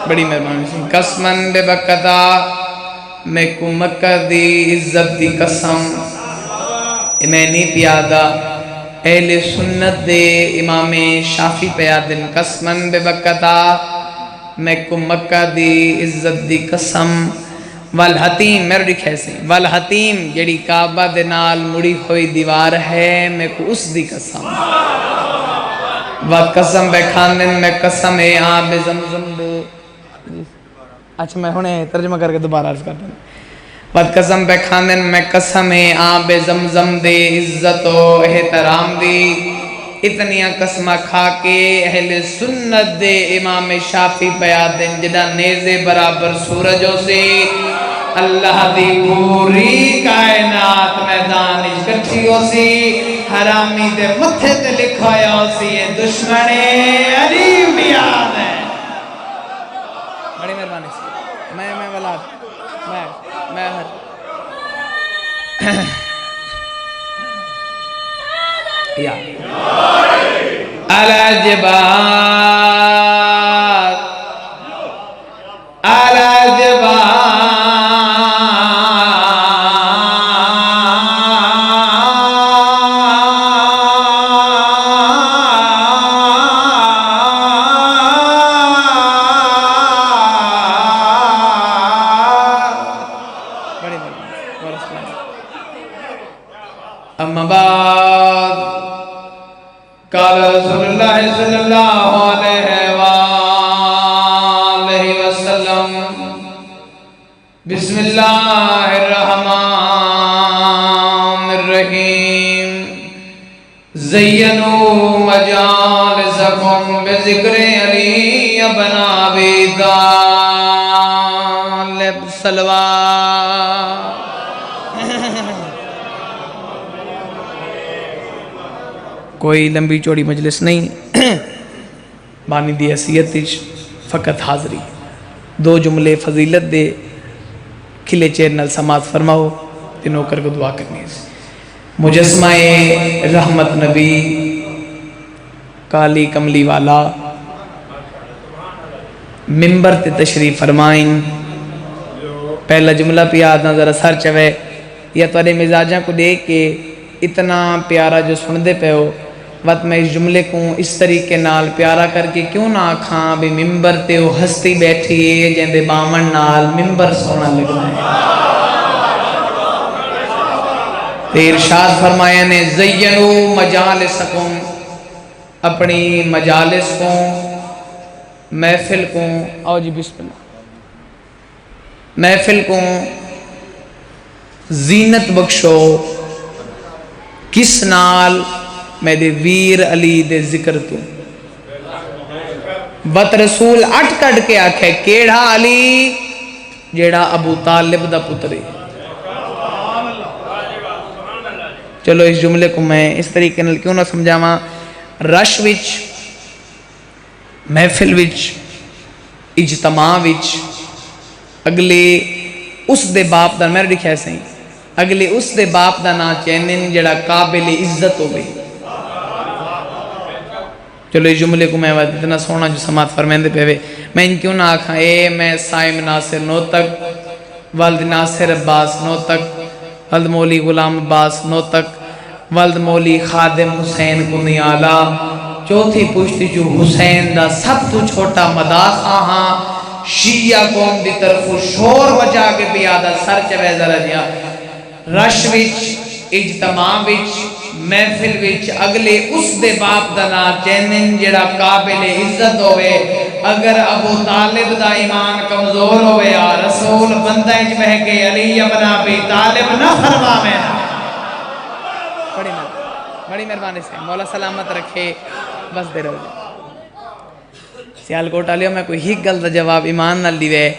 بڑی مہربانی سی قسمن بے بکتا میں کو مکہ دی عزت دی قسم میں نہیں پیادا اہل سنت دے امام شافی پیادن قسمن بے بکتا میں کو مکہ دی عزت دی قسم والحتیم میرے لکھے سے والحتیم جڑی کعبہ دے نال مڑی ہوئی دیوار ہے میں کو اس دی قسم وقسم بے کھاندن میں قسم ہے آب زمزم دے اچھا میں ہونے ترجمہ کر کے دوبارہ عرض کرتا ہوں وقسم بے کھاندن میں قسم ہے آب زمزم دے عزت و احترام دی اتنیاں قسمہ کھا کے اہل سنت دے امام شافی بیادن جدا نیزے برابر سورجوں سے اللہ دی پوری کائنات میدان اکٹھی ہو سی حرامی دے متھے تے لکھایا ہو سی یہ دشمنے علی بیاد ہے بڑی مہربانی سی میں ولاد میں ہر یا علی جبال اما بعد قال رسول اللہ صلی اللہ علیہ وآلہ وسلم بسم اللہ الرحمن الرحیم زینوا مجالسکم بذکر علی ابن ابی طالب صلوات کوئی لمبی چوڑی مجلس نہیں بانی دی حیثیت فقط حاضری دو جملے فضیلت دے کھلے چیر نل سماعت فرماؤ تینوں کر کو دعا کرنی ہے مجسمہ رحمت نبی کالی کملی والا ممبر تے تشریف فرمائیں پہلا جملہ پہ آدھنا ذرا سر چوے یا تورے مزاجاں کو دیکھ کے اتنا پیارا جو سن دے پہ ہو وقت میں اس جملے کو اس طریقے نال پیارا کر کے کیوں نہ آکھاں بھی ممبر تے وہ ہستی بیٹھی ہے جیندے بامن نال ممبر سونا لگنا ہے تے ارشاد فرمایا نے زینو مجالسکم اپنی مجالس کو محفل کو آؤ جی بسم اللہ محفل کو زینت بخشو کس نال میں دے ویر علی دے ذکر تو بت رسول اٹھ کٹ کے آکھے کیڑا علی جیڑا ابو طالب دا پترے چلو اس جملے کو میں اس طریقے نال کیوں نہ سمجھاواں رش وچ محفل وچ اجتماع وچ اگلے اس دے باپ دا میرے لکھا ہے صحیح اگلے اس دے باپ دا نا چینن جڑا قابل عزت ہو گئی چلو اس جملے کو میں اتنا سونا جو سماعت فرمیندے پہ میں ان کیوں نہ آکھاں اے میں سائم ناصر نو تک والد ناصر عباس نو تک والد مولی غلام عباس نو تک والد مولی خادم حسین کنیالا چوتھی پشتی جو حسین دا سب تو چھوٹا مداخ آہاں شیعہ قوم دی طرف شور بچا کے پیادہ سر چوے ذرا جیا رش وچ اجتماع وچ محفل وچ اگلے اس دے باپ دنا چینن جڑا قابل عزت ہوئے اگر ابو طالب دا ایمان کمزور ہوئے یا رسول بندہ اچ بہ کے علی ابن ابی طالب نہ فرما میں بڑی مہربانی سے مولا سلامت رکھے بس دے رہو سیال کوٹا لیو میں کوئی ہی گل دا جواب ایمان نہ لیوے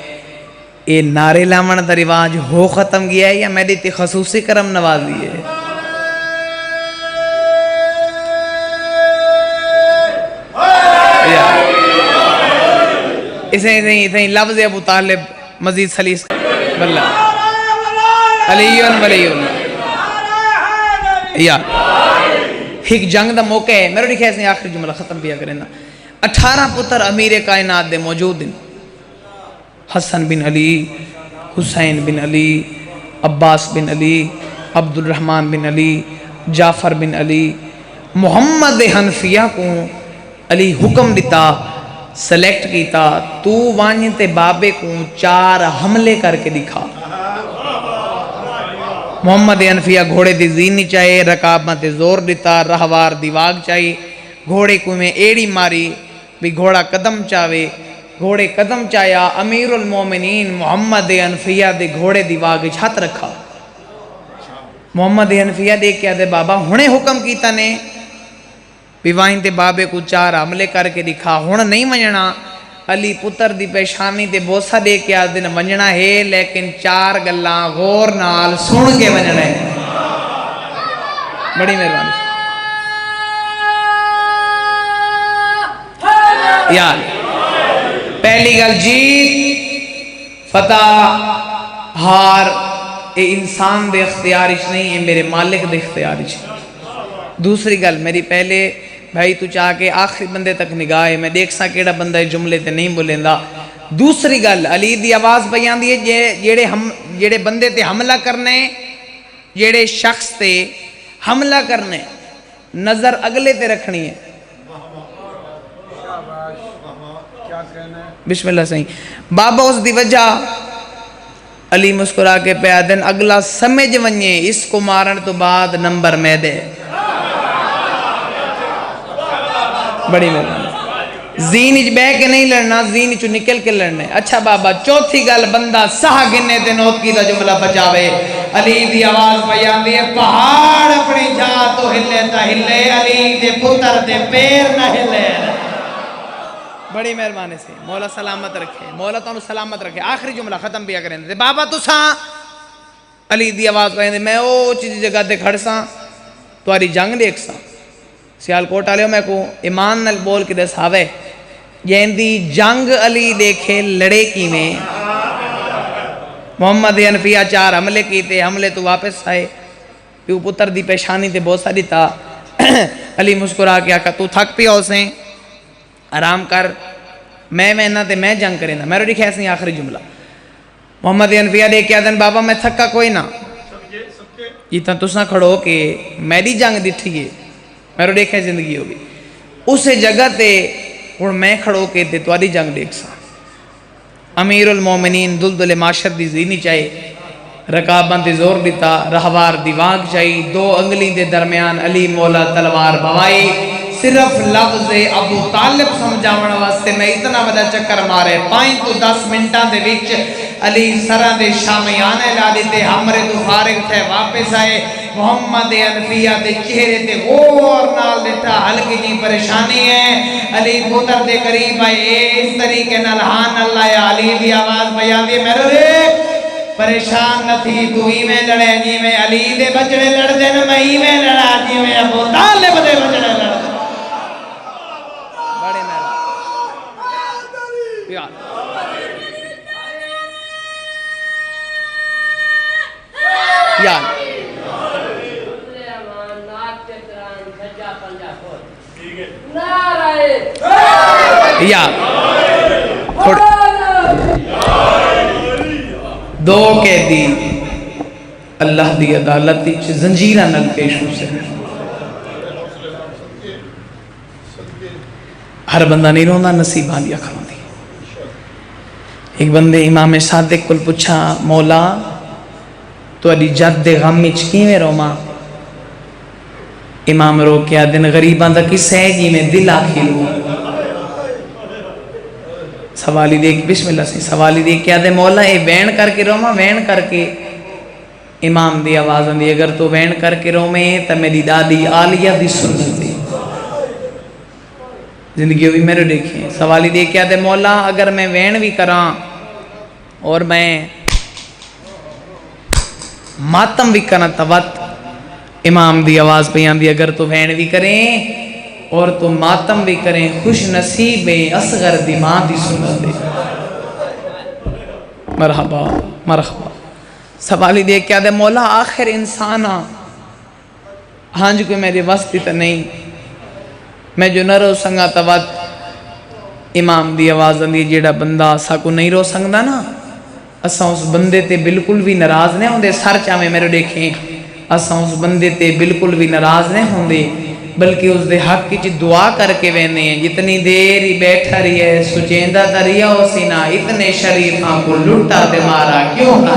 اے نعرے لامن دا رواج ہو ختم گیا ہے یا میری تی خصوصی کرم نوازی ہے اسے لفظ ابو طالب مزید سلیس باللہ علیون ولیون یا ایک جنگ دا موقع ہے میرے لکھے ایسے آخری جملہ ختم بھی کرنا 18 پتر امیر کائنات دے موجود ہیں حسن بن علی، حسین بن علی، عباس بن علی، عبد الرحمن بن علی، جعفر بن علی، محمد حنفیہ کو علی حکم دیتا، سلیکٹ کیتا، تو وانتے بابے کو 4 حملے کر کے دکھا۔ محمد حنفیہ گھوڑے دی زینی چاہے، رکاباں تے زور دیتا، رہوار دیواغ چاہے، گھوڑے کو میں ایڑی ماری بھی گھوڑا قدم چاہے، گھوڑے قدم چاہیا، امیر المومنین محمد حنفیہ دے گھوڑے دیواغ چھت رکھا۔ محمد حنفیہ دیکھ کیا دے بابا ہنے حکم کیتا نے بھی وائن تے بابے کو 4 حملے کر کے دکھا، ہن نہیں منجنا۔ علی پتر دی پیشانی تے بوسہ دے کے آج دن منجنا ہے، لیکن 4 گلاں غور نال سن کے منجنا ہے۔ بڑی مہربانی یار، پہلی گل جیت فتح ہار اے انسان دے اختیارش نہیں، اے میرے مالک دے اختیارش۔ دوسری گل میری پہلے بھائی تو چاہ کے آخری بندے تک نگاہ ہے، میں دیکھ سا کیڑا بندہ جملے تے نہیں بولیندا۔ دوسری گل علی دی آواز بیان دی ہے، جیڑے بندے تے حملہ کرنے، جیڑے شخص تے حملہ کرنے، نظر اگلے تے رکھنی ہے۔ بسم اللہ صحیح بابا اس دی وجہ علی مسکرا کے پیادن اگلا سمجھ ونجے، اس کو مارن تو بعد نمبر میں دے۔ بڑی مہربانی، زین اچ بے کے نہیں لڑنا، زین اچ نکل کے لڑنے۔ اچھا بابا چوتھی گل بندہ سہ گنے تے نوت کی دا جملہ بچاوے۔ علی دی آواز بیان دی ہے، پہاڑ اپنی جا تو ہلے تا ہلے، علی دے پتر دے پیر نہ ہلے۔ بڑی مہربانی سے مولا سلامت رکھے، مولا تو سلامت رکھے۔ آخری جملہ ختم بھی کریں دے بابا تو ساں علی دی آواز بیان دی، میں او چیزی جگہ دے کھڑ ساں تواری جنگ دیکھ ساں۔ سیال کوٹ آلے ہو میں کو ایمان نل بول کے دس آوے جیندی جنگ علی دیکھے لڑے کی میں۔ محمد حنفیہ 4 حملے کی تے، حملے تو واپس آئے، پیو پتر دی پیشانی تے بوسہ دیتا۔ علی مسکرا کے آکا تو تھک پیا اسیں آرام کر، میں نہ تے میں جنگ کریں نا۔ میرے دیکھے ایسے آخری جملہ محمد حنفیہ دیکھ کے آدھن بابا میں تھکا کوئی نہ، یہ تا تساں کھڑو کہ میری جنگ دیٹھی ہے، میرے دیکھے زندگی ہوگی اس جگہ تے اور میں کھڑو کے تے تواری جنگ دیکھ سا۔ امیر المومنین دلدل معاشر دی زینی چاہے، رکاباں تے زور دیتا، رہوار دیواغ چاہی، 2 انگلی دے درمیان علی مولا تلوار بوائی۔ صرف لفظ ابو طالب سمجھاونا واسطے میں اتنا ودا چکر مارے 5 تو 10 منٹاں دے وچ علی سرہ دے شامیانے لا دیتے، ہمرے تو فارغ تھے واپس آئے۔ محمد حنفیہ دے چہرے تے غور نال دیتا ہلکی جی پریشانی ہے، علی پتر دے قریب آئے اس طریقے نلحان اللہ یا علی دی آواز بیان دی، میرے دیکھ پریشان نہ تھی تو ہی میں لڑے جی میں علی دے بچڑے لڑ دے میں ہی میں لڑا جی میں ابو طالب دے بچڑے لڑ دے۔ بڑے یاد دو قیدی اللہ دی عدالت زنجیرہ نل پیش ہو سے، ہر بندہ نہیں روندہ نصیبان دیا کھڑوں دی۔ ایک بندے امام صادق کل پوچھا مولا تو علی جد غم چکی میں روما؟ امام رو کیا دن غریبان دا کس ہے جی میں دل آکھی لوں۔ سوالی دیکھ بسم اللہ سے سوالی دیکھ کیا دے مولا اے وین کر کے روما؟ وین کر کے امام دی آواز دی اگر تو وین کر کے رومے تا میری دادی آلیہ دی سنت دی زندگی ہوئی میرے دیکھیں۔ سوالی دیکھ کیا دے مولا اگر میں وین بھی کران اور میں ماتم بھی کرنا توت، امام دی آواز بیان دی اگر تو وین بھی کریں اور تو ماتم بھی کریں خوش نصیب اصغر دی ماں دی سنت دے۔ مرحبا مرحبا۔ سوالی دیکھ کیا دے مولا آخر انسانا ہاں جو کوئی میری وستی تا نہیں، میں جو نہ رو سنگا توت امام دی آواز آندی جیڑا بندہ ساکو نہیں رو سکدا نا اساں اس بندے تے بالکل بھی ناراض نہیں ہوندے سر چاویں میرے دیکھیں اساں اس بندے تے بالکل بھی ناراض نہیں ہوندے بلکہ اس دے حق کی دعا کر کے وینے ہیں جتنی دیر ہی بیٹھا رہی ہے سچیندہ دریا اسی نہ اتنے شریفاں کو لٹا دے مارا کیوں نہ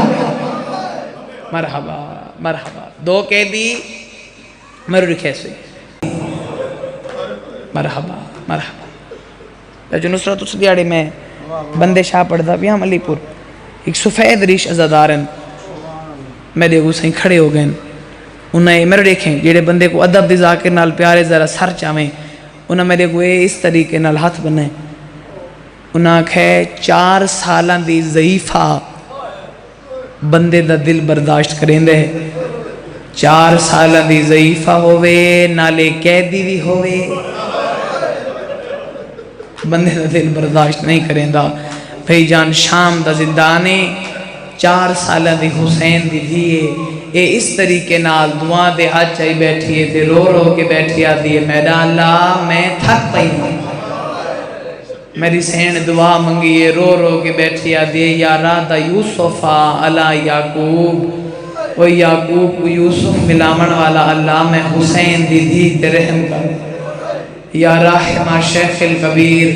مرحبا مرحبا دو قیدی میرے رکھے سے مرحبا مرحبا جو نصرت اس دیاڑی میں بندے شاہ پڑھدا پیا علی پور ایک سفید ریش ازادارن میرے حسین کھڑے ہو گئے انہیں میرے دیکھیں جیڑے بندے کو ادب دی ذاکر نال پیارے ذرا سر چاہیں انہیں میرے کو اس طریقے نال ہاتھ بنائے انہیں کہے 4 سالان دی ضعیفہ بندے دا دل برداشت کریں دے 4 سالان دی ضعیفہ ہوئے نالے قیدی بھی ہوئے بندے دا دل برداشت نہیں کریں دا بھئی جان شام دا زندانے 4 سالان دی حسین دی دیئے اے اس طریقے نال دعا دے ہاتھ چاہی بیٹھیے تے رو رو کے بیٹھیا دیئے میڈا اللہ میں تھک پئی ہوں میری سین دعا منگیے رو رو کے بیٹھیا دیئے یا رادہ یوسفہ علی یعقوب وہ یعقوب کو یوسف ملامن والا اللہ میں حسین دی دی تے رحم کر یا راحمہ شیخ الکبیر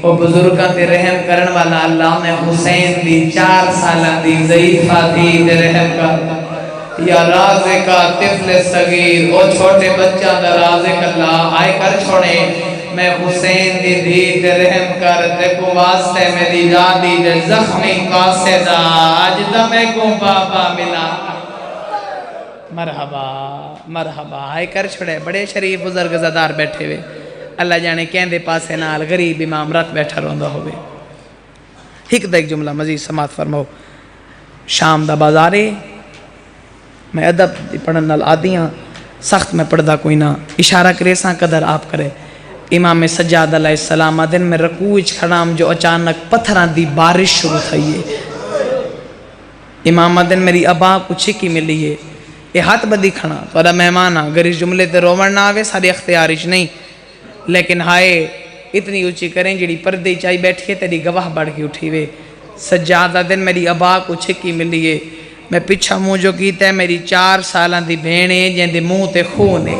وہ بزرگاں تے رحم کرن والا اللہ میں حسین دی 4 سالہ دی ضعیفہ دی تے رحم کر یا رازقہ طفل صغیر او چھوٹے بچہ دا رازق اللہ آئے کر چھوڑے میں حسین دی دی تے رحم کر تے کو واسطے میری دادی دے زخمی قاصدہ آج دمے کو بابا ملا مرحبا مرحبا آئے کر چھوڑے بڑے شریف بزرگ زدار بیٹھے ہوئے اللہ جانے کہندے پاسے نال غریب امام رات بیٹھا روندہ ہوئے ایک دا ایک جملہ مزید سماعت فرماؤ شام دا بازارے میں ادب پڑھن نال آدیاں سخت میں پڑھدا کوئی نہ اشارہ کرے ساں قدر آپ کرے امام سجاد علیہ السلام دن میں رکوع کھڑام جو اچانک پتھران دی بارش شروع تھئی ہے امام دن میری ابا کو چھکی ملی ہے یہ ہاتھ بدی کھڑا تو مہمان اگر اس جملے تے رومن نہ آوے سارے اختیارش نہیں لیکن ہائے اتنی اونچی کریں جڑی پردے چاہی بیٹھی ہے تیری گواہ بڑھ کے اٹھی ہوئے سجادہ دن میری ابا کو چھکی ملی ہے میں پچھا منہ جو کیتا ہے میری 4 سالان دی بھینے جن دے منہ تے خونے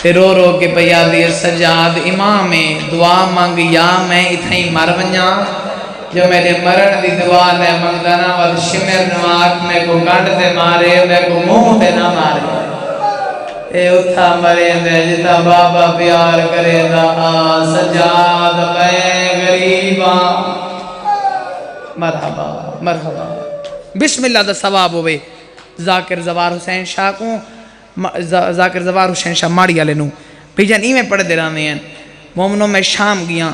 تے رو رو کے پیا دی سجاد امام دعا مانگ یا میں اتھائی مر ونجا جو میرے مرن دی دعا لے مانگدانا ود شمر نواک میں کو گنڈ تے مارے میں کو منہ تے نہ مارے اے اتھا مرے دے جتا بابا پیار کرے دا سجاد میں غریبا مرحبا مرحبا بسم اللہ دا ثواب ہوئے ذاکر زوار حسین شاہ کو ذاکر زوار حسین شاہ ماڑی آلے نو پیجن ای میں پڑھ دے رہنے ہیں مومنوں میں شام گیا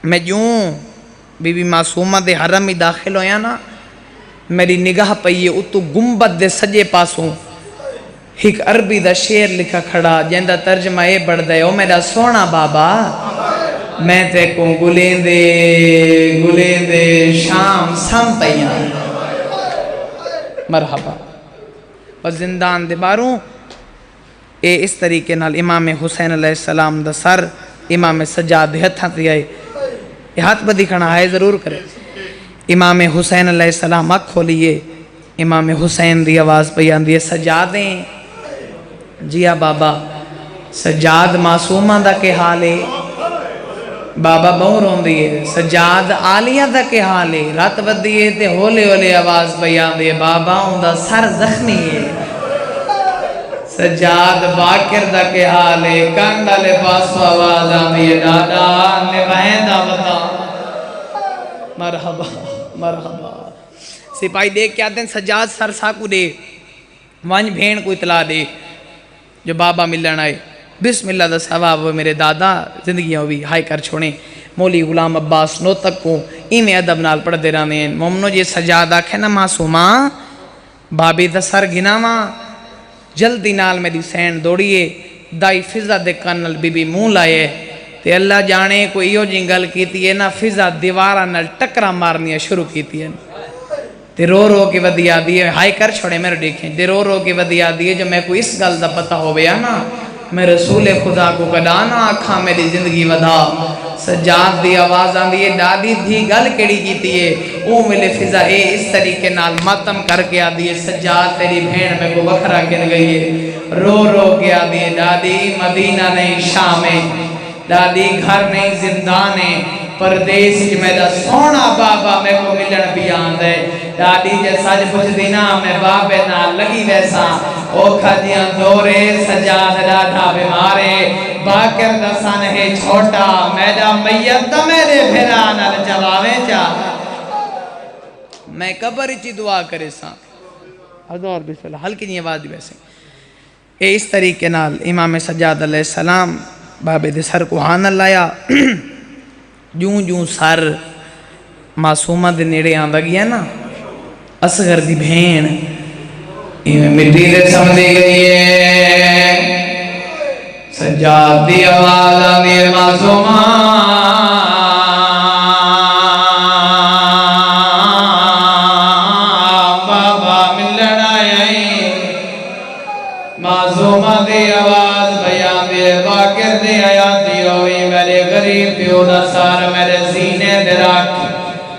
میں جوں بی بی معصومہ دے حرم میں داخل ہویا نا میری نگاہ پئیے اتو گمبت دے سجے پاسوں ایک عربی دا شیر لکھا کھڑا جندہ ترجمہ اے بڑھ دے او میرا سونا بابا میں تے کو گلیں دے شام سم پئیاں مرحبا اور زندان دے باروں اے اس طریقے نال امام حسین علیہ السلام دا سر امام سجاد ہتھاں تے آئے یہ ہاتھ بدی کھڑا ہے ضرور کرے امام حسین علیہ السلام اکھ کھولیے امام حسین دی آواز بیان دی سجادیں جیا بابا سجاد معصومہ دا کے حالے بابا بہوں رون دیئے سجاد آلیہ دا کے حالے رات بدیئے تے ہولے ہولے آواز بیان دیئے بابا ہوں دا سر زخمی ہے سجاد باکر دا کے حالے کندہ لے پاسو آواز آمیے دادا نبھائیں دا بتا مرحبا مرحبا سپاہی دیکھ کیا دن سجاد سر ساکو دے وانج بھین کو اطلاع دے جو بابا ملن آئے بسم اللہ دا ثواب میرے دادا زندگیاں ہوئی ہائی کر چھوڑیں مولی غلام عباس نو تک کو ایمیں ادب نال پڑھ دے رہنے ہیں مومنو جی سجاد آکھے نا معصومہ بابی دا سر گنا ماں جلدی نال میری سین دوڑیے دائی فضا دے کنل بی بی مون لائے تے اللہ جانے کو ایو جنگل کیتی ہے نا فضا دیوارہ نال ٹکرا مارنیا شروع کیتی ہے تے رو رو کے ودیا دیئے ہائی کر چھوڑے میرے دیکھیں تے رو رو کے ودیا دیئے جو میں کو اس گل دا پتہ ہو گیا نا میں رسول خدا کو کڈانا آکھاں میری زندگی ودا سجاد دی آواز آندی ہے دادی دھی گل کیڑی کیتی ہے او ملے فضا اے اس طریقے نال ماتم کر کے آدھی ہے سجاد تیری بھین میں کو بکھرا کن گئی ہے رو رو کے آدھی ہے دادی مدینہ نہیں شام ہے دادی گھر نہیں زندان ہے پردیس کی میں دا سونا بابا میں کو ملن بیان دے دادی جے سج پچھ دینا میں بابے نہ لگی ویسا اوکھا دیاں دورے سجاد ڈاڈا بیمارے باکر دسان ہے چھوٹا میڈا میت میرے بھیران جواویں چا میں قبر چی دعا کرے ساں حضور بسم اللہ ہلکی نہیں آواز دی ویسے اے اس طریقے نال امام سجاد علیہ السلام بابے دے سر کو ہان لایا جوں جوں سر معصومہ دے نیڑے آندہ گیا نا اصغر دی بھین مٹی دے سمجھے گئی ہے سجاد دی آواز آندی معصومہ بابا ملن آئی معصومہ دی آواز بیان دی باکر دی آیات دی ہوئی میرے غریب پیو دا سار میرے سینے دے رکھ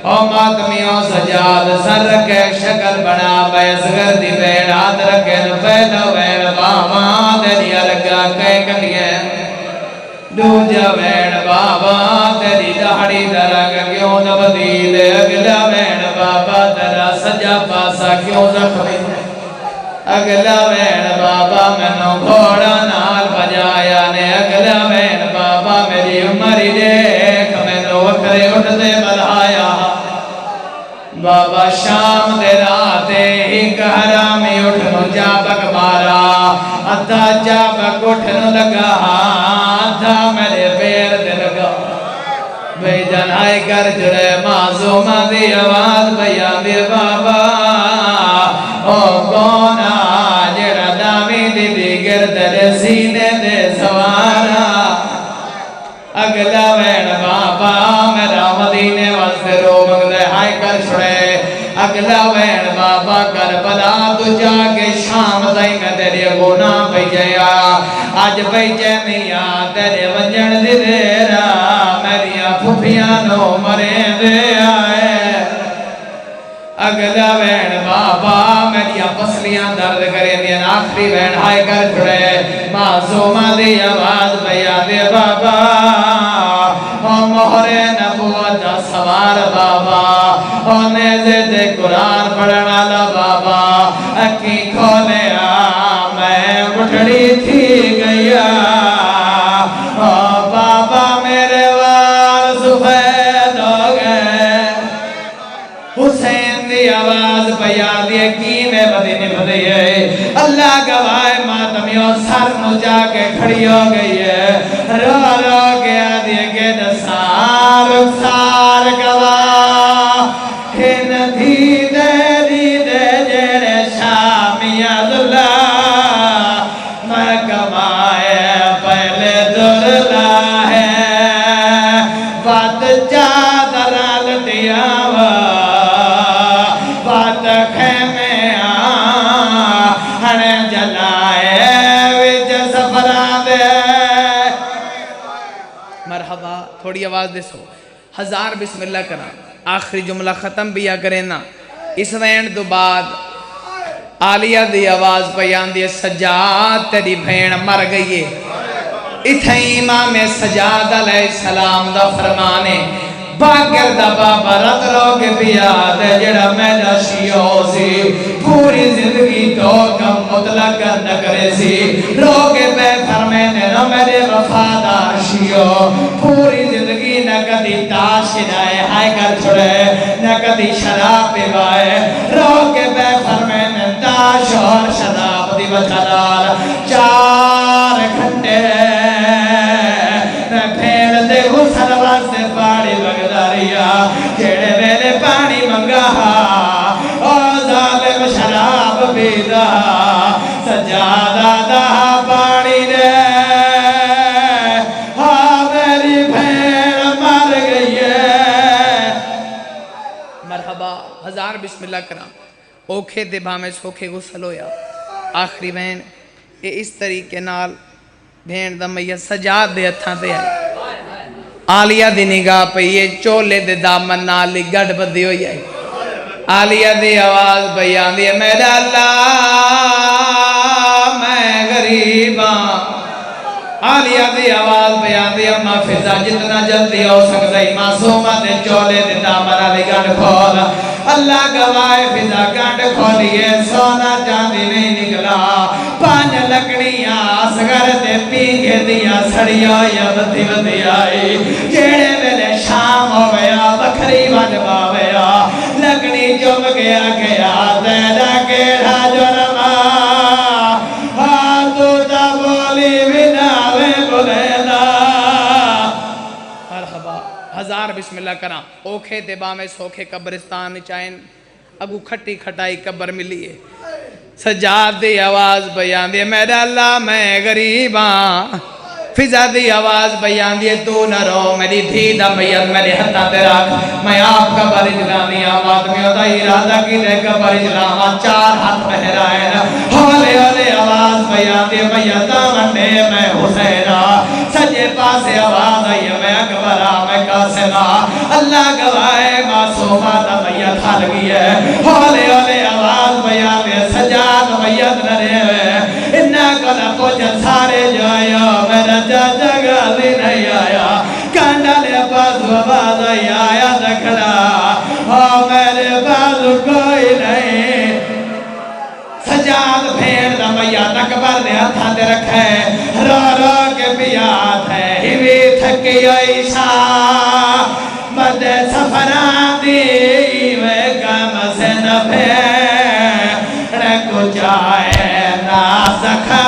او ماتمیوں سجاد سر رکھے شکل بنا بیسگر دی بین ہاتھ رکھے نفیدہ وین بابا دنیا لگا کہے کٹیے دوجہ وین بابا تیری دہڑی درگ کیوں تبدیل اگلا وین بابا تیرا سجا پاسا کیوں زخمی اگلا وین بابا میں نو گھوڑا نال بجایا نے اگلا وین بابا میری عمری دیکھ میں نو وکرے اٹھتے بلھایا بابا شام دے راتے ایک حرامی اٹھنو جابک مارا ادھا جابک اٹھنو لگا ادھا میرے پیر دے لگا بھئی جنائی کر جڑے معصومہ دی آواز بیان دی بابا او کونا جڑا دامی دی دی گرد دے سینے دے سوارا اگلا وین بابا میرا مدینے واسطے رو مگدے ہائی کر چھڑے اگلا وین بابا کربلا تو جا کے شام دائی میں تیرے گناہ بھیجیا آج بھیجے میاں تیرے ونجن دی دیرا میریاں پھوپیاں نو مرے دے آئے اگلا وین بابا میریاں پسلیاں درد کرے دیا آخری وین ہائی کر چھڑے معصومہ دی آواز بیان دے بابا او مہر نبوت دا سوار بابا او نیزے دے قرآن پڑھنا لا بابا اکی کھولے میں مٹھڑی تھی گیا او بابا میرے وار سفید ہو گئے حسین دی آواز بیان دی کی میں مدینے بدئیے اللہ گواہ ماتمیوں سر نو جا کے کھڑی ہو گئی ہے رو رو کے آدھے کے دسار سار گواہ ہن دھی دے جڑے شامی اللہ میں کمائے پہلے درلا ہے بات چادر لٹیا بات خیمے ہنے جلائے وچ سفران دے مرحبا تھوڑی آواز دے سو ہزار بسم اللہ کرنا آخری جملہ ختم بھی یا کریں نا اس وین دو بعد آلیہ دی آواز بیان دی سجاد تیری بھین مر گئی اتھائی امام سجاد علیہ السلام دا فرمانے باگر دا بابا رت لوگ بیاد جڑا میرا شیعو سی پوری زندگی تو کم مطلق نہ کرے سی لوگ بے فرمینے نہ میرے وفادار شیعو پوری زندگی نہ کدی تاش جائے ہائے کر چھڑے نہ کدی شراب پیوائے لوگ بے فرمینے تاش اور شراب دی وجھلال 4 گھنٹے میں پھیل دے غسل واسطے پاڑی بگداریا کھیڑے ویلے پانی منگا او ظالم شراب پیدا سجادہ دا پانی دے میری بھیڑ مر گئی ہے مرحبا ہزار بسم اللہ کرام اوکھے دبا میں سوکھے غسل ہویا آخری بہن اس طریقے نال بھین دا میت سجاد دے ہتھاں تے آئی آلیہ دی نگاہ پئیے چولے دے دامن نالی گڑ بدی ہوئی آئی آلیہ دی آواز بیان دی میرا اللہ میں غریباں آلیہ دی آواز بیان دی اما فضا جتنا جلدی ہو سکتا ہی معصومہ دے چولے دے دامن نالی گڑ کھولا اللہ گوائے فضا گڑ کھولیے سونا چاندی نہیں نکلا پانچ لکڑیاں اصغر دے پینگے دیا سڑیا یا بدھی بدھی آئی جیڑے میرے شام ہو گیا بکری بنوا گیا لکڑی چم گیا گیا تیرا کیڑا جرما ہاں تو تا بولی بناوے بولیلا مرحبا ہزار بسم اللہ کرام اوکھے دبا میں سوکھے قبرستان چائن اگو کھٹی کھٹائی قبر ملی ہے سجاد دی آواز بیان دی میرا اللہ میں غریباں فضا دی آواز بیان دی تو نہ رو میری دھی دا میت میرے ہتھا تیرا میں آپ کا بار جلانی آماد میں ہوتا ارادہ کی دے کا بار جلاما چار ہاتھ بہرائن ہولے ہولے آواز بیان دی میتا منڈے میں حسینہ سجے پاسے آواز آئی میں اکبرہ میں قاسمہ اللہ گوائے معصومہ دا میت حال گئی ہے ہولے ہولے آواز بیان دی سجاد میت نرے ہوئے انہا کلا پوچھا سارے جو آیا میرا چاچا گالی نہیں آیا کانڈا لے پاس آواز آیا دکھڑا میرے پاس کوئی نہیں سجاد بھیڑ دا میت اکبر دے ہتھا دے رکھے رو رو کے بیات ہے ہیوی تھکی عیشہ مرد سفران دی میں کم سے نہ بھیڑ کو جائے نا سکھا